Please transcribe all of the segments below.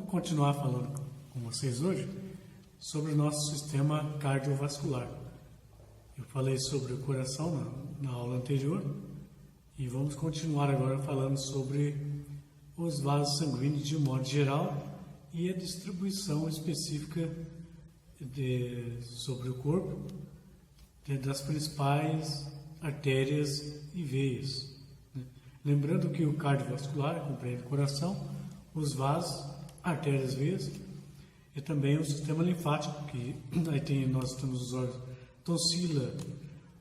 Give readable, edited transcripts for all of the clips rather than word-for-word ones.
continuar falando com vocês hoje sobre o nosso sistema cardiovascular. Eu falei sobre o coração na aula anterior e vamos continuar agora falando sobre os vasos sanguíneos de um modo geral e a distribuição específica sobre o corpo das principais artérias e veias. Lembrando que o cardiovascular compreende o coração, os vasos, artérias, veias e também o sistema linfático, que aí nós temos os órgãos tonsila,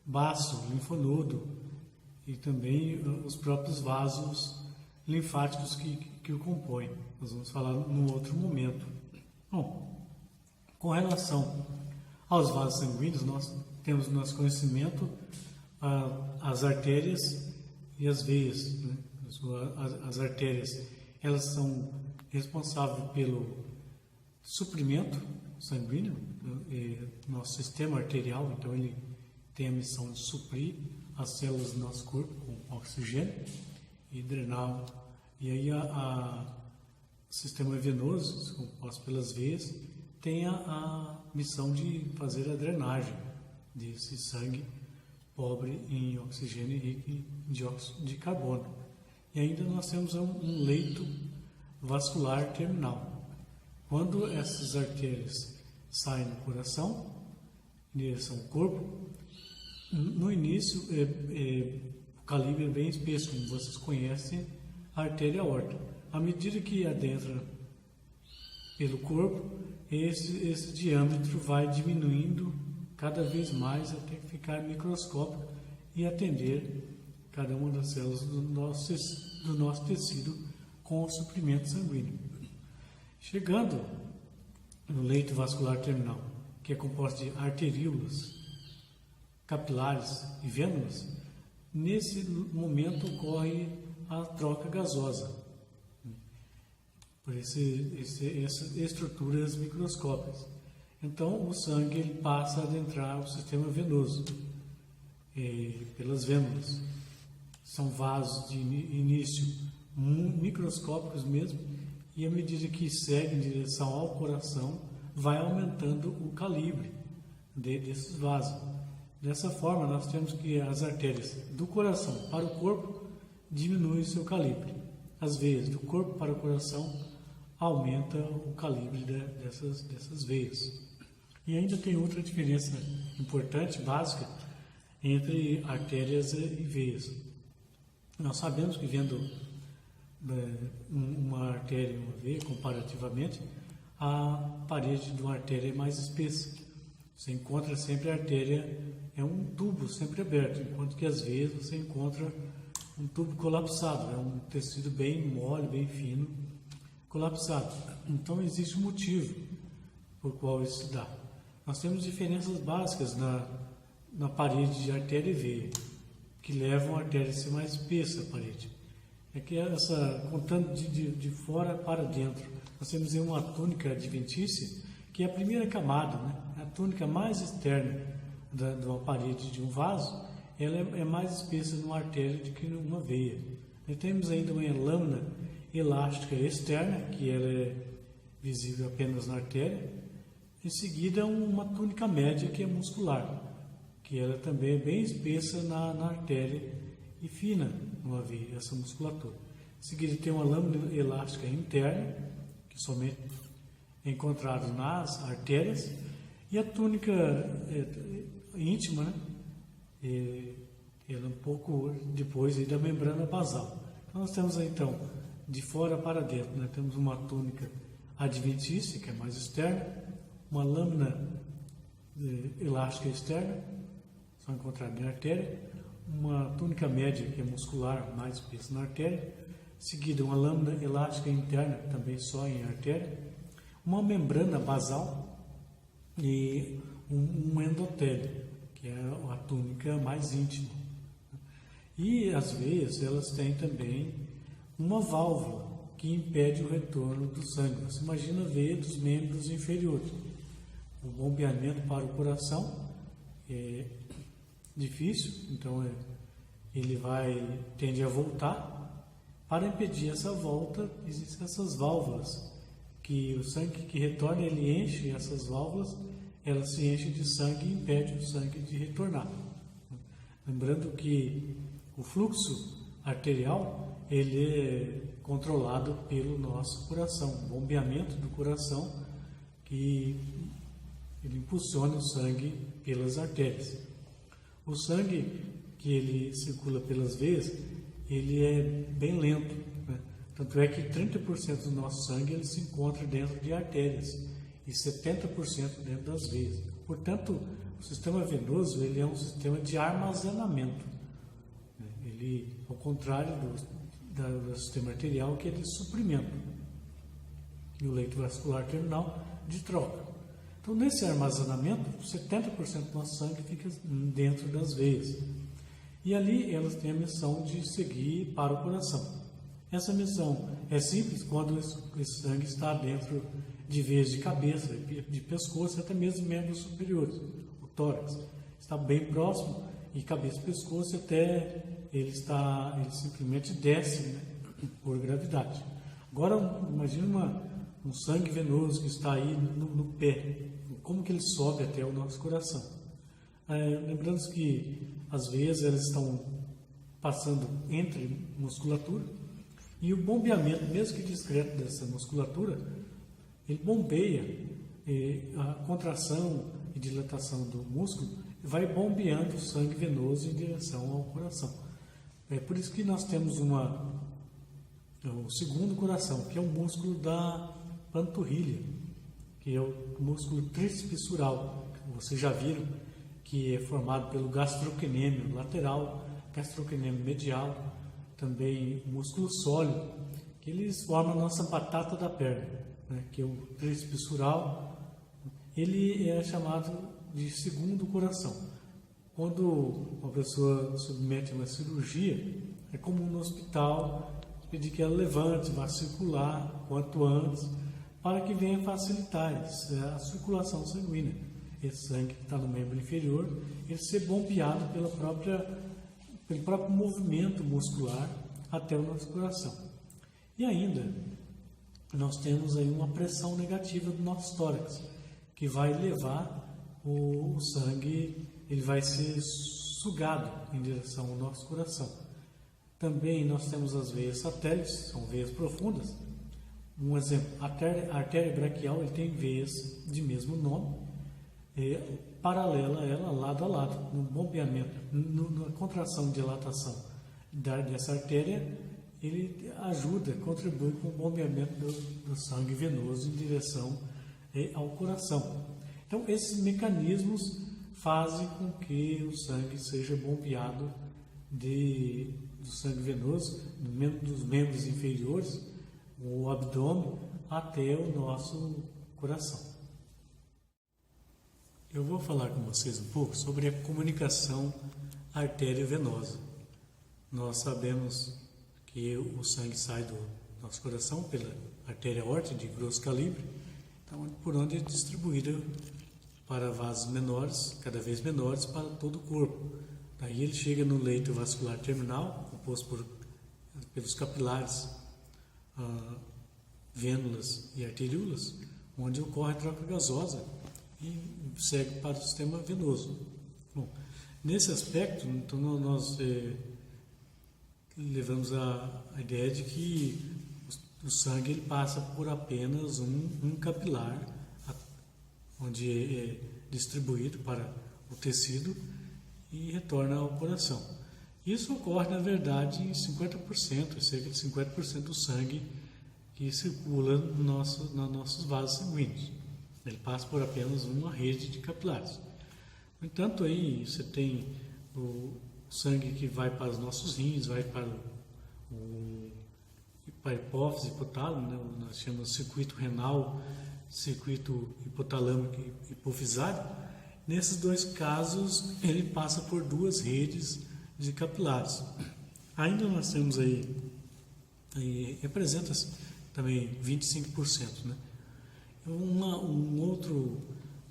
baço, linfonodo e também os próprios vasos linfáticos que o compõem. Nós vamos falar num outro momento. Bom, com relação aos vasos sanguíneos, nós temos no nosso conhecimento as artérias e as veias. As artérias, elas são responsáveis pelo suprimento sanguíneo, nosso sistema arterial, então ele tem a missão de suprir as células do nosso corpo com oxigênio e drenar. E aí o sistema venoso, composto pelas veias, tem a missão de fazer a drenagem desse sangue pobre em oxigênio e rico em dióxido de carbono. E ainda nós temos um leito vascular terminal. Quando essas artérias saem do coração, em direção ao corpo, no início o calibre é bem espesso, como vocês conhecem, a artéria aorta. À medida que adentra pelo corpo, esse diâmetro vai diminuindo cada vez mais até ficar microscópico e atender cada uma das células do nosso tecido com o suprimento sanguíneo. Chegando no leito vascular terminal, que é composto de arteríolas, capilares e vênulas, nesse momento ocorre a troca gasosa por essas estruturas microscópicas. Então, o sangue ele passa a adentrar o sistema venoso pelas vênulas. São vasos de início microscópicos mesmo, e à medida que segue em direção ao coração, vai aumentando o calibre desses vasos. Dessa forma, nós temos que as artérias do coração para o corpo diminuem seu calibre. As veias do corpo para o coração aumenta o calibre dessas veias. E ainda tem outra diferença importante, básica, entre artérias e veias. Nós sabemos que vendo uma artéria e uma veia, comparativamente, a parede de uma artéria é mais espessa. Você encontra sempre a artéria, é um tubo sempre aberto, enquanto que as veias você encontra um tubo colapsado, é um tecido bem mole, bem fino, colapsado. Então existe um motivo por qual isso se dá. Nós temos diferenças básicas na parede de artéria e veia, que levam a artéria a ser mais espessa, a parede. É que contando de fora para dentro, nós temos aí uma túnica adventícia, que é a primeira camada, a túnica mais externa de uma parede de um vaso, ela é mais espessa numa artéria do que numa veia. E temos ainda uma lâmina elástica externa, que ela é visível apenas na artéria. Em seguida, uma túnica média, que é muscular, que ela também é bem espessa na artéria e fina numa veia, essa musculatura. Em seguida, tem uma lâmina elástica interna, que somente é encontrada nas artérias, e a túnica íntima, ela um pouco depois aí da membrana basal. Então, nós temos aí, então, de fora para dentro, temos uma túnica adventícia, que é mais externa, uma lâmina elástica externa, só encontrada na artéria, uma túnica média, que é muscular, mais espessa na artéria, em seguida uma lâmina elástica interna, também só em artéria, uma membrana basal e um endotélio, que é a túnica mais íntima. E as veias, elas têm também uma válvula que impede o retorno do sangue. Você imagina a veia dos membros inferiores. O bombeamento para o coração é difícil, então ele tende a voltar. Para impedir essa volta, existem essas válvulas que o sangue que retorna, ele enche essas válvulas, elas se enchem de sangue e impede o sangue de retornar. Lembrando que o fluxo arterial, ele é controlado pelo nosso coração, o bombeamento do coração, que ele impulsiona o sangue pelas artérias. O sangue que ele circula pelas veias, ele é bem lento, né? Tanto é que 30% do nosso sangue ele se encontra dentro de artérias e 70% dentro das veias. Portanto, o sistema venoso ele é um sistema de armazenamento. Ele, ao contrário do sistema arterial, que é de suprimento, e o leito vascular terminal de troca. Então, nesse armazenamento, 70% do nosso sangue fica dentro das veias. E ali elas têm a missão de seguir para o coração. Essa missão é simples quando esse sangue está dentro de veias de cabeça, de pescoço, até mesmo membros superiores. O tórax está bem próximo e cabeça e pescoço até ele simplesmente desce, né, por gravidade. Agora, imagine um sangue venoso que está aí no pé. Como que ele sobe até o nosso coração? Lembrando que as veias elas estão passando entre musculatura e o bombeamento, mesmo que discreto dessa musculatura, ele bombeia a contração e dilatação do músculo, vai bombeando o sangue venoso em direção ao coração. É por isso que nós temos o segundo coração, que é o músculo da panturrilha, que é o músculo tríceps-sural, que vocês já viram, que é formado pelo gastrocnêmio lateral, gastrocnêmio medial, também o músculo sólido, que eles formam a nossa batata da perna, né, que é o tríceps-sural. Ele é chamado de segundo coração. Quando uma pessoa submete a uma cirurgia, é comum no hospital pedir que ela levante, vá circular quanto antes, para que venha facilitar a circulação sanguínea. Esse sangue que está no membro inferior, ele ser bombeado pelo próprio movimento muscular até o nosso coração. E ainda, nós temos aí uma pressão negativa do nosso tórax, que vai levar o sangue, ele vai ser sugado em direção ao nosso coração. Também nós temos as veias satélites, são veias profundas. Um exemplo, a artéria braquial ele tem veias de mesmo nome, paralela a ela, lado a lado, no bombeamento, na contração e dilatação dessa artéria, ele ajuda, contribui com o bombeamento do sangue venoso em direção ao coração. Então, esses mecanismos fazem com que o sangue seja bombeado do sangue venoso, dos membros inferiores, o abdômen, até o nosso coração. Eu vou falar com vocês um pouco sobre a comunicação artério-venosa. Nós sabemos que o sangue sai do nosso coração pela artéria aórtica de grosso calibre, então, por onde é distribuída para vasos menores, cada vez menores, para todo o corpo. Daí ele chega no leito vascular terminal, composto pelos capilares, vênulas e arteríolas, onde ocorre a troca gasosa e segue para o sistema venoso. Bom, nesse aspecto, então, nós levamos a ideia de que o sangue ele passa por apenas um capilar, onde é distribuído para o tecido e retorna ao coração. Isso ocorre, na verdade, em 50%, cerca de 50% do sangue que circula nos nossos vasos sanguíneos. Ele passa por apenas uma rede de capilares. No entanto, aí você tem o sangue que vai para os nossos rins, vai para a hipófise, hipotálamo, né? Nós chamamos de circuito renal, circuito hipotalâmico e hipofisário. Nesses dois casos, ele passa por duas redes de capilares. Ainda nós temos aí representa também 25%, né? Uma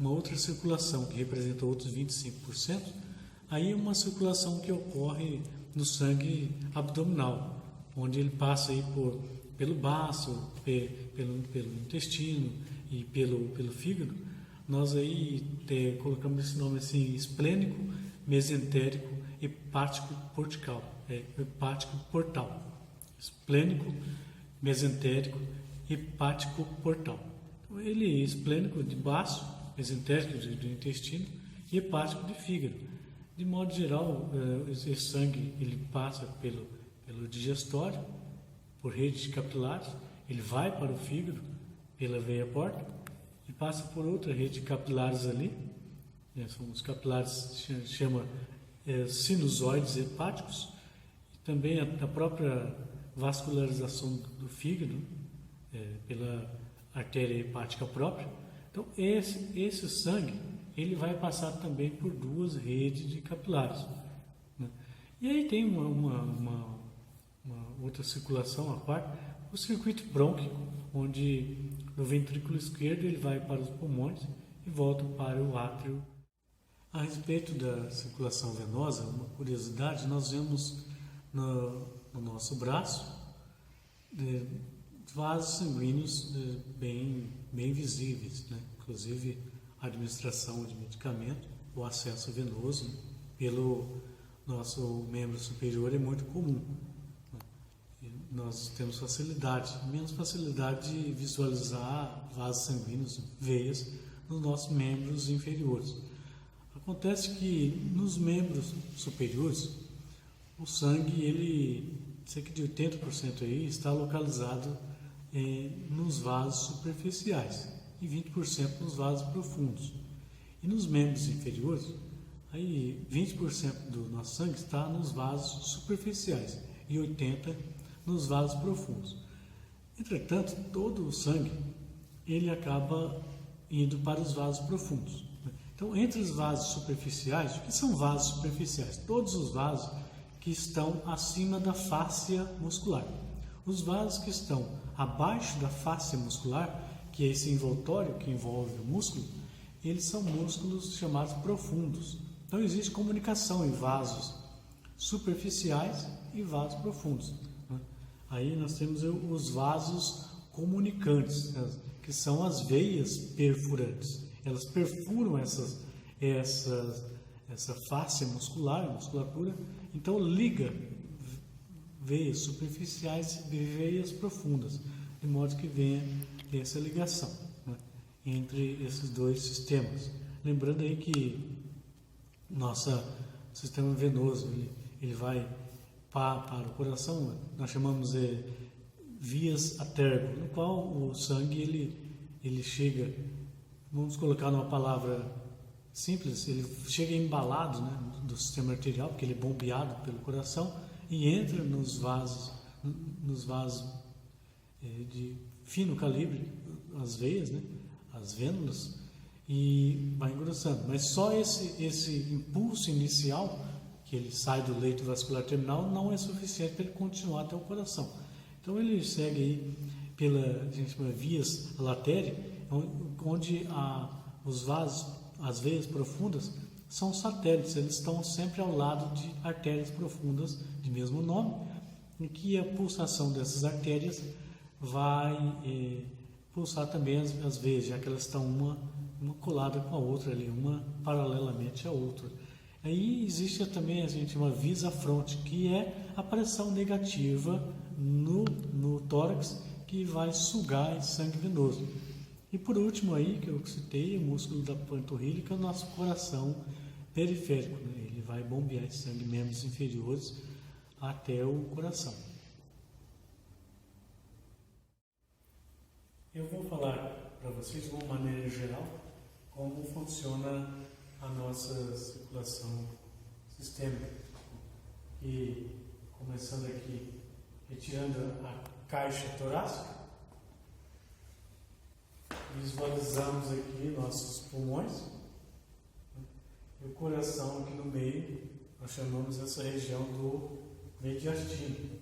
outra circulação que representa outros 25%, aí é uma circulação que ocorre no sangue abdominal, onde ele passa aí pelo baço, pelo intestino e pelo fígado, nós aí colocamos esse nome assim: esplênico, mesentérico, hepático portal. Hepático portal. Esplênico, mesentérico, hepático portal. Então, ele é esplênico de baço, mesentérico do intestino e hepático de fígado. De modo geral, esse sangue ele passa pelo digestório, por redes capilares, ele vai para o fígado pela veia porta e passa por outra rede de capilares ali, são os capilares chama sinusoides hepáticos, e também a própria vascularização do fígado pela artéria hepática própria. Então esse sangue ele vai passar também por duas redes de capilares, né? E aí tem uma outra circulação, a quarta, o circuito brônquico, onde no ventrículo esquerdo ele vai para os pulmões e volta para o átrio. A respeito da circulação venosa, uma curiosidade, nós vemos no nosso braço vasos sanguíneos bem visíveis, né? Inclusive a administração de medicamento, o acesso venoso pelo nosso membro superior é muito comum. Nós temos menos facilidade de visualizar vasos sanguíneos, veias, nos nossos membros inferiores. Acontece que nos membros superiores, o sangue, cerca de 80% aí, está localizado nos vasos superficiais e 20% nos vasos profundos. E nos membros inferiores, aí 20% do nosso sangue está nos vasos superficiais e 80% nos vasos profundos. Entretanto, todo o sangue ele acaba indo para os vasos profundos. Então, entre os vasos superficiais, o que são vasos superficiais? Todos os vasos que estão acima da fáscia muscular. Os vasos que estão abaixo da fáscia muscular, que é esse envoltório que envolve o músculo, eles são músculos chamados profundos. Então, existe comunicação em vasos superficiais e vasos profundos. Aí nós temos os vasos comunicantes, que são as veias perfurantes. Elas perfuram essa fáscia muscular, musculatura, então liga veias superficiais e veias profundas, de modo que venha essa ligação, né, entre esses dois sistemas. Lembrando aí que nosso sistema venoso ele vai para o coração, nós chamamos de vias atergo, no qual o sangue ele chega, vamos colocar numa palavra simples, ele chega embalado, né, do sistema arterial, porque ele é bombeado pelo coração e entra nos vasos de fino calibre, as veias, né, as vênulas, e vai engrossando. Mas só esse impulso inicial, que ele sai do leito vascular terminal, não é suficiente para ele continuar até o coração. Então ele segue aí a gente chama vias latéria, onde os vasos, as veias profundas, são satélites, eles estão sempre ao lado de artérias profundas de mesmo nome, em que a pulsação dessas artérias vai pulsar também as veias, já que elas estão uma colada com a outra ali, uma paralelamente à outra. Aí existe também, a gente chama visa fronte, que é a pressão negativa no tórax, que vai sugar esse sangue venoso. E por último aí, que eu citei, o músculo da panturrilha, que é o nosso coração periférico, né? Ele vai bombear esse sangue membros inferiores até o coração. Eu vou falar para vocês, de uma maneira geral, como funciona a nossa circulação sistêmica. E começando aqui, retirando a caixa torácica, visualizamos aqui nossos pulmões, e o coração aqui no meio, nós chamamos essa região do mediastino.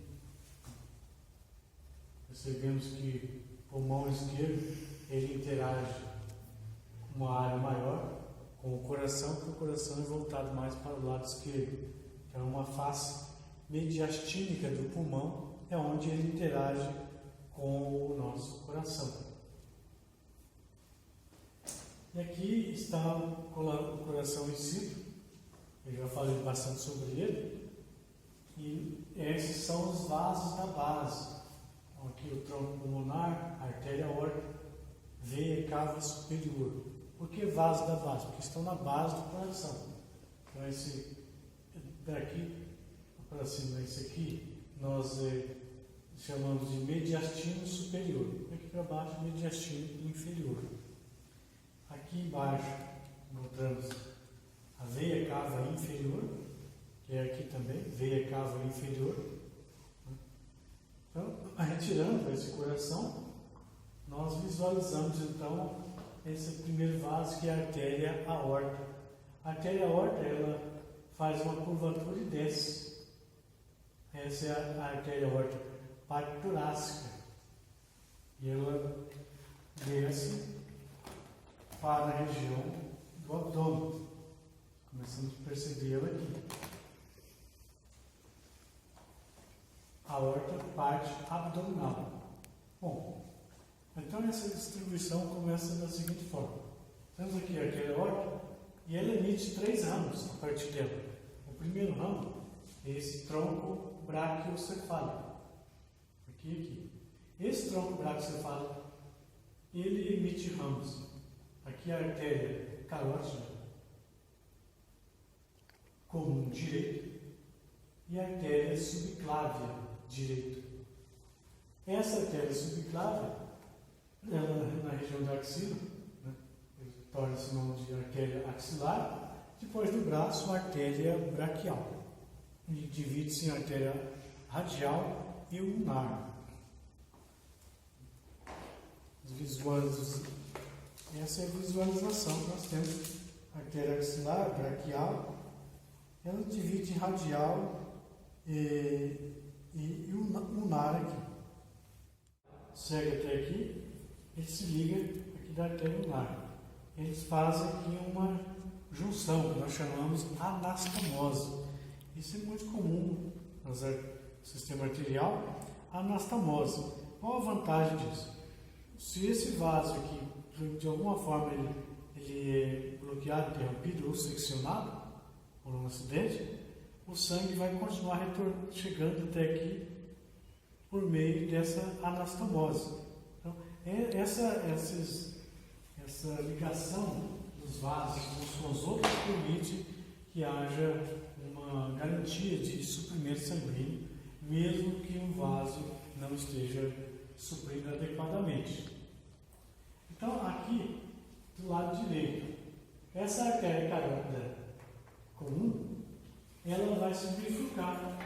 Percebemos que o pulmão esquerdo ele interage com uma área maior com o coração, porque o coração é voltado mais para o lado esquerdo. Então, uma face mediastínica do pulmão é onde ele interage com o nosso coração. E aqui está o coração em si, eu já falei bastante sobre ele, e esses são os vasos da base. Então, aqui o tronco pulmonar, artéria aórtica, veia cava superior. Por que vasos da base? Porque estão na base do coração. Então, esse daqui para cima, esse aqui, nós chamamos de mediastino superior. Aqui para baixo, mediastino inferior. Aqui embaixo, encontramos a veia cava inferior, que é aqui também, veia cava inferior. Então, retirando esse coração, nós visualizamos então esse primeiro vaso, que é a artéria aórtica. A artéria aórtica, ela faz uma curvatura e desce. Essa é a artéria aórtica, parte torácica. E ela desce para a região do abdômen. Começamos a perceber ela aqui. A aorta, parte abdominal. Bom, então essa distribuição começa da seguinte forma. Temos aqui a artéria aórtica e ela emite 3 ramos a partir dela. O primeiro ramo é esse tronco braquiocefálico. Aqui. Esse tronco braquiocefálico, ele emite ramos. Aqui a artéria carótida comum direito e a artéria subclávia direito. Essa artéria subclávia, ela na região da axila, né, torna-se o nome de artéria axilar. Depois do braço, a artéria braquial. E divide-se em artéria radial e ulnar. Essa é a visualização que nós temos. Artéria axilar, braquial, ela divide em radial e ulnar aqui. Segue até aqui, ele se liga aqui da artéria ulnar. Eles fazem aqui uma junção, que nós chamamos anastomose. Isso é muito comum no sistema arterial, anastomose. Qual a vantagem disso? Se esse vaso aqui, de alguma forma, ele é bloqueado, interrompido ou seccionado por um acidente, o sangue vai continuar chegando até aqui por meio dessa anastomose. Então, essa ligação dos vasos uns com os outros permite que haja uma garantia de suprimento sanguíneo, mesmo que um vaso não esteja suprido adequadamente. Então, aqui do lado direito, essa artéria carótida comum, ela vai se bifurcar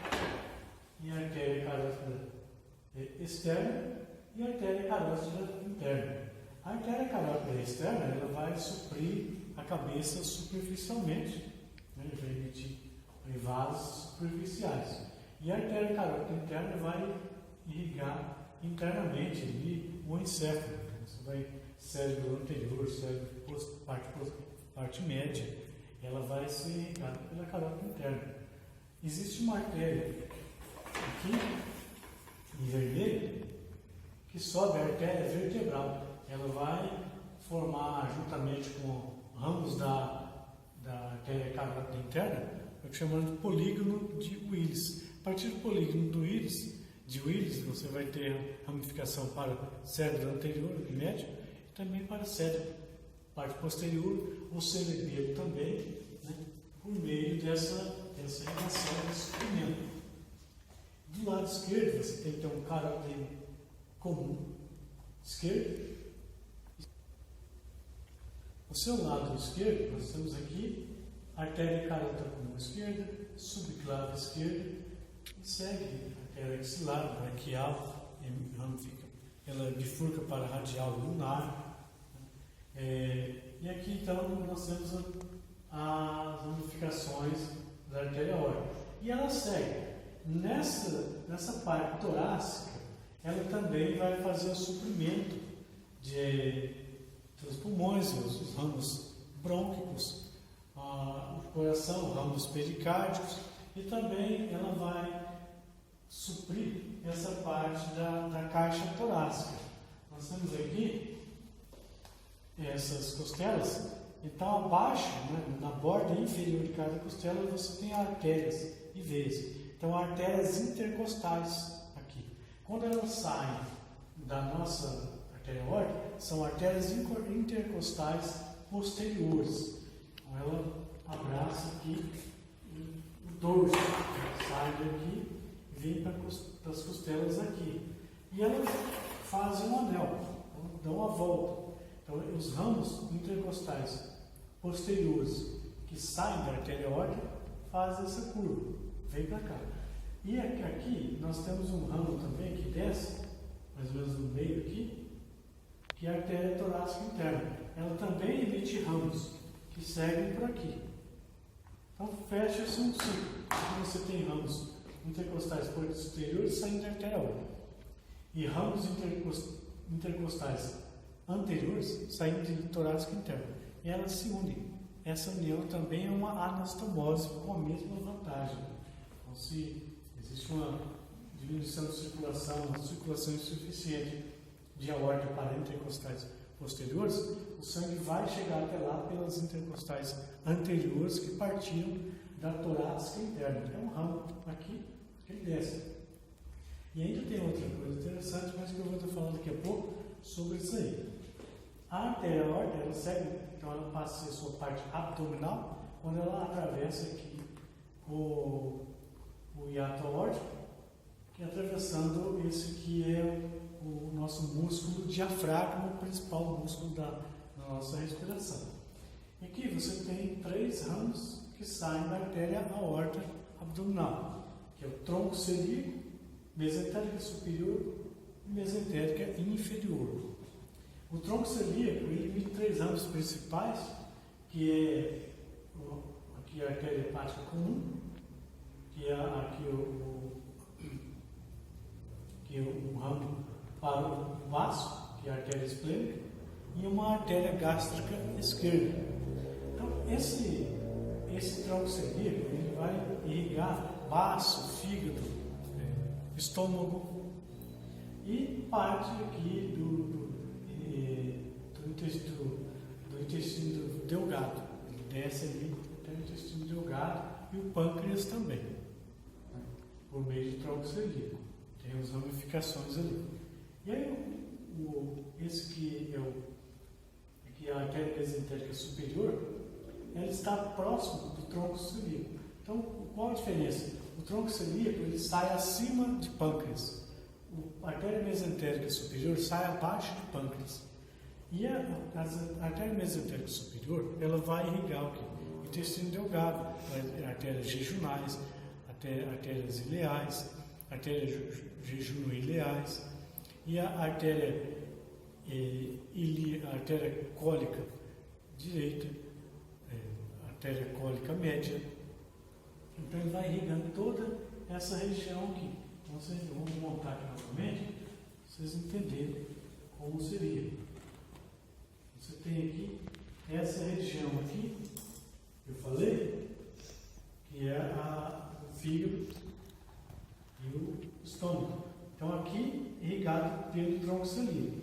em artéria carótida externa e artéria carótida interna. A artéria carótida externa, ela vai suprir a cabeça superficialmente, né, vai emitir vasos superficiais. E a artéria carótida interna vai irrigar internamente ali o encéfalo. Você vai cérebro anterior, parte média, ela vai ser irrigada pela carótida interna. Existe uma artéria aqui em vermelho que sobe a artéria vertebral. Ela vai formar, juntamente com ramos da artéria carótida interna, o que chamamos de polígono de Willis. A partir do polígono de Willis, você vai ter ramificação para cérebro anterior e médio e também para cérebro, parte posterior, o cerebelo também, né, por meio dessa relação de suprimento. Do lado esquerdo, você tem que ter um carótido comum esquerdo. O seu lado esquerdo, nós temos aqui a artéria carótida comum esquerda, subclávia esquerda, e segue a artéria axilar, braquial, ela bifurca para radial e ulnar. E aqui então nós temos as ramificações da artéria aórtica. E ela segue. Nessa parte torácica, ela também vai fazer o suprimento dos pulmões, os ramos brônquicos, o coração, ramos pericárdicos, e também ela vai suprir essa parte da caixa torácica. Nós temos aqui essas costelas, então abaixo, né, na borda inferior de cada costela, você tem artérias e veias. Então, artérias intercostais aqui. Quando elas saem da nossa artéria aórtica, são artérias intercostais posteriores. Então, ela abraça aqui o dorso, sai daqui e vem para as costelas aqui. E ela faz um anel, então, dá uma volta. Então, os ramos intercostais posteriores que saem da artéria aórtica fazem essa curva, vem para cá. E aqui nós temos um ramo também que desce, mais ou menos no meio aqui, que é a artéria torácica interna. Ela também emite ramos que seguem por aqui. Então fecha-se um ciclo. Aqui você tem ramos intercostais posteriores saindo da artéria aórtica e ramos intercostais anteriores saindo de torácica interna. E elas se unem. Essa união também é uma anastomose com a mesma vantagem. Então, se existe uma diminuição de circulação, uma circulação insuficiente de aorta para intercostais posteriores, o sangue vai chegar até lá pelas intercostais anteriores que partiram da torácica interna. É um ramo aqui que ele desce. E ainda tem outra coisa interessante, mas que eu vou estar falando daqui a pouco sobre isso aí. A artéria aórtica, ela segue, então ela passa a ser sua parte abdominal, quando ela atravessa aqui o hiato aórtico, que é atravessando esse que é o nosso músculo diafragma, o principal músculo da nossa respiração. E aqui você tem 3 ramos que saem da artéria aórtica abdominal, que é o tronco celíaco, mesentérica superior e mesentérica inferior. O tronco celíaco ele emite 3 ramos principais, que é aqui a artéria hepática comum, que é aqui o ramo para o baço, que é a artéria esplênica, e uma artéria gástrica esquerda. Então, esse tronco celíaco ele vai irrigar baço, fígado, estômago e parte aqui do intestino delgado. Ele desce ali até o intestino delgado e o pâncreas também, né, por meio de tronco celíaco. Tem as ramificações ali. E aí, esse que é a artéria mesentérica superior, ela está próximo do tronco celíaco. Então, qual a diferença? O tronco celíaco ele sai acima de pâncreas. A artéria mesentérica superior sai abaixo de pâncreas. E a artéria mesentérica superior, ela vai irrigar o quê? O intestino delgado, artérias jejunais, artérias ileais, artérias jejuno-ileais, e a artéria cólica direita, artéria cólica média. Então ele vai irrigando toda essa região aqui. Então vamos montar aqui novamente, para vocês entenderem como seria. Você tem aqui essa região aqui, eu falei, que é o fígado e o estômago. Então aqui irrigado pelo tronco celíaco.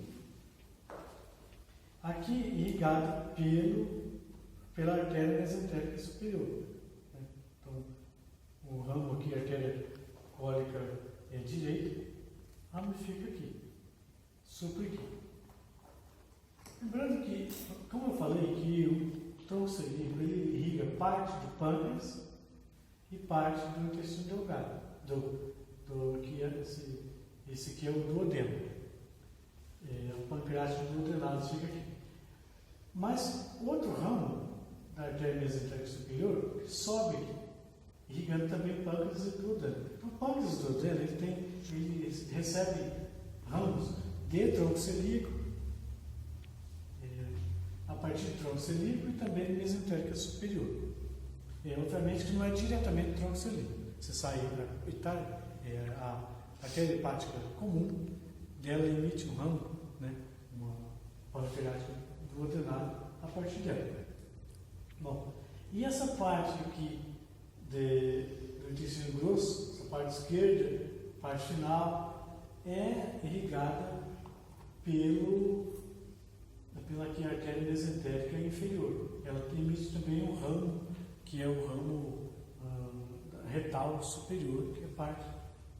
Aqui irrigado pela artéria mesentérica superior. Então o ramo aqui, a artéria cólica é direita, ramifica aqui, supra aqui. Lembrando que, como eu falei, que o tronco celíaco ele irriga parte do pâncreas e parte do intestino delgado, que é esse aqui é o duodeno, o pancreático duodenado fica aqui. Mas outro ramo da artéria mesentérica superior sobe aqui, irrigando também pâncreas e duodeno. Então, o pâncreas e duodeno ele recebe ramos de tronco celíaco, a partir do tronco celíaco e também mesentérica superior. Obviamente que não é diretamente do tronco celíaco. Você sai a artéria hepática comum, dela emite um ramo, né, uma pancreática duodenada a partir dela. Bom, e essa parte aqui do intestino grosso, essa parte esquerda, parte final é irrigada pela artéria mesentérica inferior. Ela emite também um ramo, que é o ramo retal superior, que é a parte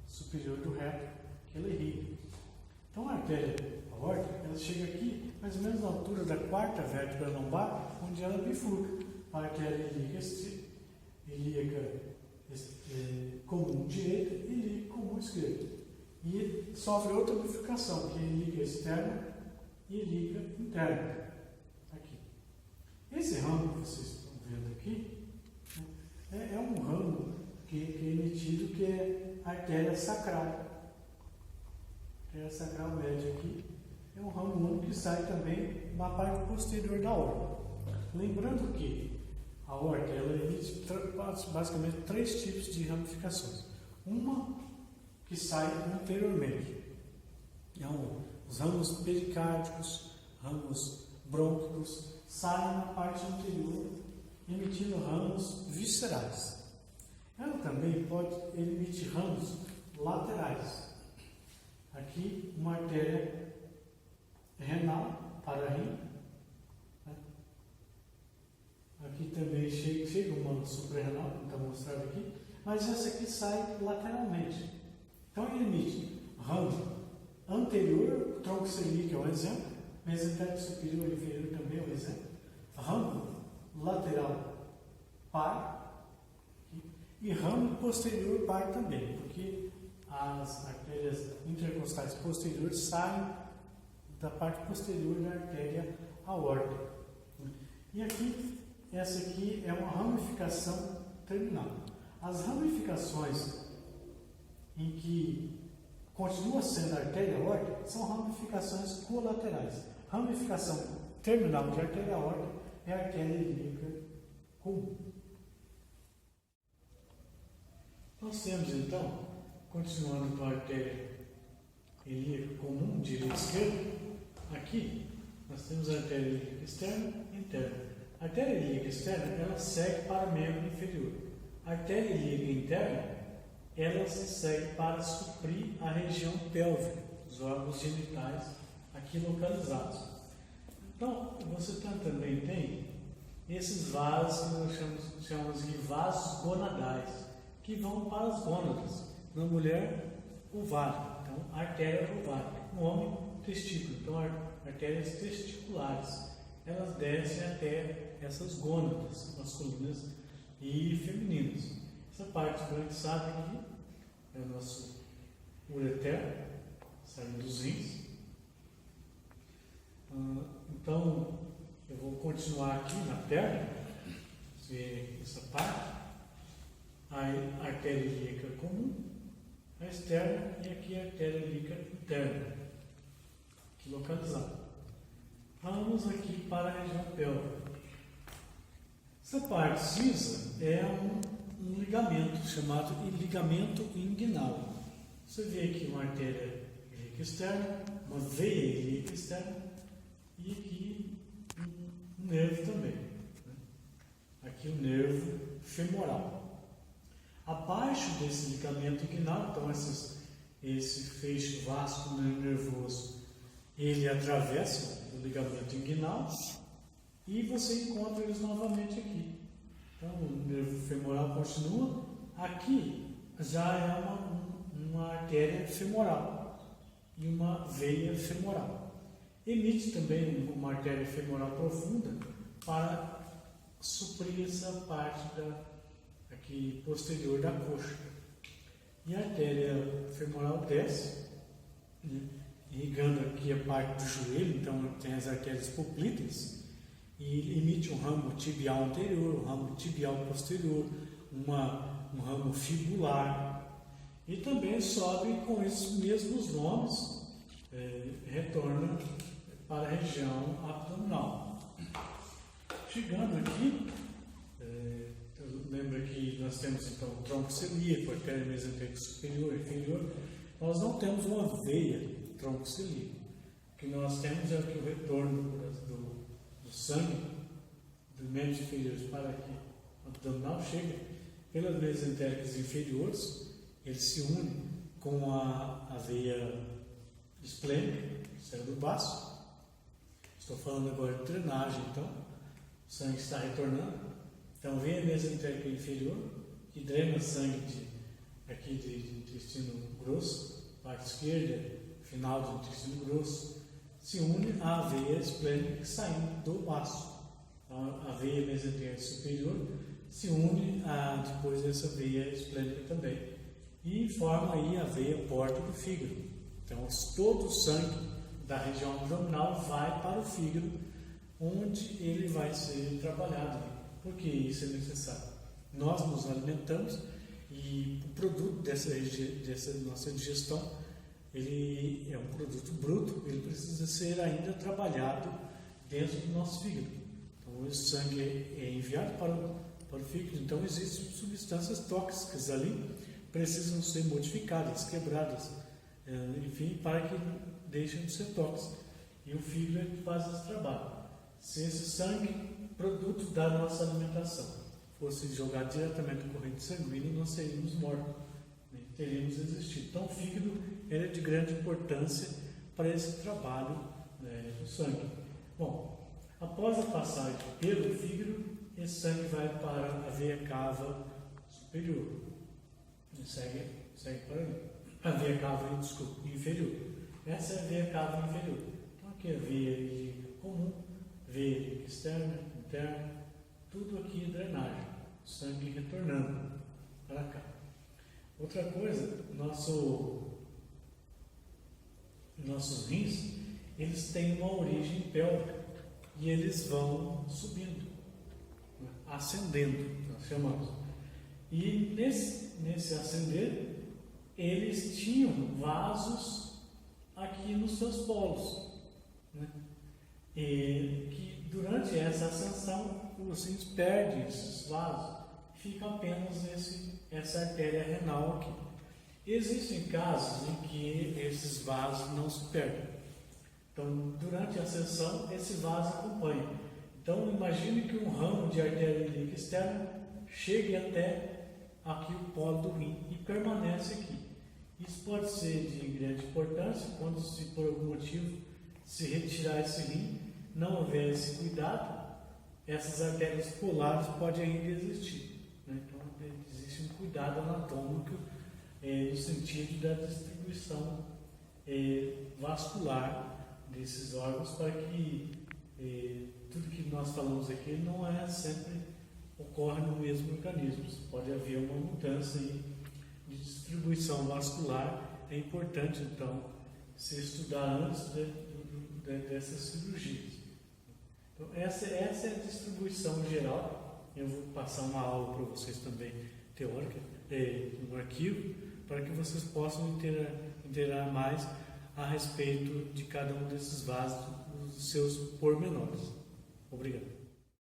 superior do reto, que ela irriga. Então a artéria aórtica, ela chega aqui, mais ou menos na altura da quarta vértebra lombar, onde ela bifurca. A artéria ilíaca comum direita e ilíaca comum esquerda. E sofre outra bifurcação, que é ilíaca externa e ilíaca interna. Aqui. Esse ramo que vocês estão vendo aqui, né, é um ramo que é emitido, que é a artéria sacral. A artéria sacral média aqui é um ramo único que sai também na parte posterior da aorta. Lembrando que a aorta ela emite basicamente 3 tipos de ramificações. Uma que sai anteriormente. Os ramos pericárdicos, ramos brônquicos, saem na parte anterior, emitindo ramos viscerais. Ela também pode emitir ramos laterais. Aqui, uma artéria renal, para rim. Aqui também chega uma suprarrenal, que está mostrado aqui, mas essa aqui sai lateralmente. Então ele emite ramo anterior, tronco celíaco é um exemplo, mesentérico superior e inferior também é um exemplo, ramo lateral par e ramo posterior par também, porque as artérias intercostais posteriores saem da parte posterior da artéria aórtica. E aqui, essa aqui é uma ramificação terminal. As ramificações em que continua sendo a artéria aórtica são ramificações colaterais. Ramificação terminal de artéria aórtica é a artéria ilíaca comum. Nós temos então, continuando com a artéria ilíaca comum, direita e esquerda, aqui nós temos a artéria ilíaca externa e interna. A artéria ilíaca externa, ela segue para o membro inferior. A artéria ilíaca interna, ela se segue para suprir a região pélvica, os órgãos genitais aqui localizados. Então, você também tem esses vasos que nós chamamos de vasos gonadais, que vão para as gônadas. Na mulher, ovário, então artéria ovária. No homem, testículo, então artérias testiculares. Elas descem até essas gônadas masculinas e femininas. Essa parte esbranquiçada aqui é o nosso ureter, saindo dos rins. Então, eu vou continuar aqui na perna, ver essa parte. A artéria ilíaca comum, a externa e aqui a artéria ilíaca interna, aqui localizada. Vamos aqui para a região pélvica. Essa parte cinza é um ligamento chamado ligamento inguinal. Você vê aqui uma artéria ilíaca externa, uma veia ilíaca externa e aqui um nervo também. Aqui o nervo femoral. Abaixo desse ligamento inguinal, então esse feixe vascular nervoso, ele atravessa o ligamento inguinal e você encontra eles novamente aqui. Então o nervo femoral continua. Aqui já é uma artéria femoral e uma veia femoral. Emite também uma artéria femoral profunda para suprir essa parte aqui posterior da coxa. E a artéria femoral desce, irrigando aqui a parte do joelho, então tem as artérias poplíteas, e emite um ramo tibial anterior, um ramo tibial posterior, um ramo fibular, e também sobe com esses mesmos nomes, retorna para a região abdominal. Chegando aqui, lembra que nós temos então o tronco celíaco, artéria mesentérica superior e inferior. Nós não temos uma veia tronco celíaco. O que nós temos é que o retorno do sangue dos membros inferiores para aqui, o abdominal, chega pelas mesentéricas inferiores, ele se une com a veia esplênica, saiu do baço. Estou falando agora de drenagem, então. O sangue está retornando. Então, veia mesentérica inferior, que drena sangue aqui de intestino grosso, parte esquerda, final do intestino grosso, se une à veia esplênica saindo do baço. Então, a veia mesentérica superior se une depois dessa veia esplênica também. E forma aí a veia porta do fígado. Então, todo o sangue da região abdominal vai para o fígado, onde ele vai ser trabalhado. Por que isso é necessário? Nós nos alimentamos e o produto dessa nossa digestão, ele é um produto bruto, ele precisa ser ainda trabalhado dentro do nosso fígado. Então, esse sangue é enviado para o fígado, então existem substâncias tóxicas ali, precisam ser modificadas, quebradas, enfim, para que deixem de ser tóxicos. E o fígado é que faz esse trabalho. Se esse sangue, produto da nossa alimentação, fosse jogado diretamente na corrente sanguínea, nós seríamos mortos, né? Teríamos existido. Então, o fígado é de grande importância para esse trabalho, né, do sangue. Bom, após a passagem pelo fígado, esse sangue vai para a veia cava superior. E segue para ali. A veia cava inferior. Essa é a veia cava inferior. Então, aqui é a veia ilíaca comum, veia externa, interna, tudo aqui é drenagem, sangue retornando para cá. Outra coisa, nossos rins, eles têm uma origem pélvica e eles vão subindo, né, ascendendo, nós chamamos. E nesse ascender, eles tinham vasos aqui nos seus polos, né? E que durante essa ascensão os rins perdem esses vasos, fica apenas essa artéria renal aqui. Existem casos em que esses vasos não se perdem. Então, durante a ascensão, esse vaso acompanha. Então, imagine que um ramo de artéria ilíaca externa chegue até aqui o polo do rim e permanece aqui. Isso pode ser de grande importância quando, se por algum motivo se retirar esse rim, não houver esse cuidado, essas artérias polares podem ainda existir, né? Então, existe um cuidado anatômico no sentido da distribuição vascular desses órgãos, para que tudo que nós falamos aqui não é sempre ocorre no mesmo organismo. Pode haver uma mudança de distribuição vascular. É importante, então, se estudar antes dessas cirurgias. Então, essa é a distribuição geral. Eu vou passar uma aula para vocês também, teórica, no arquivo, para que vocês possam inteirar mais a respeito de cada um desses vasos, os seus pormenores. Obrigado.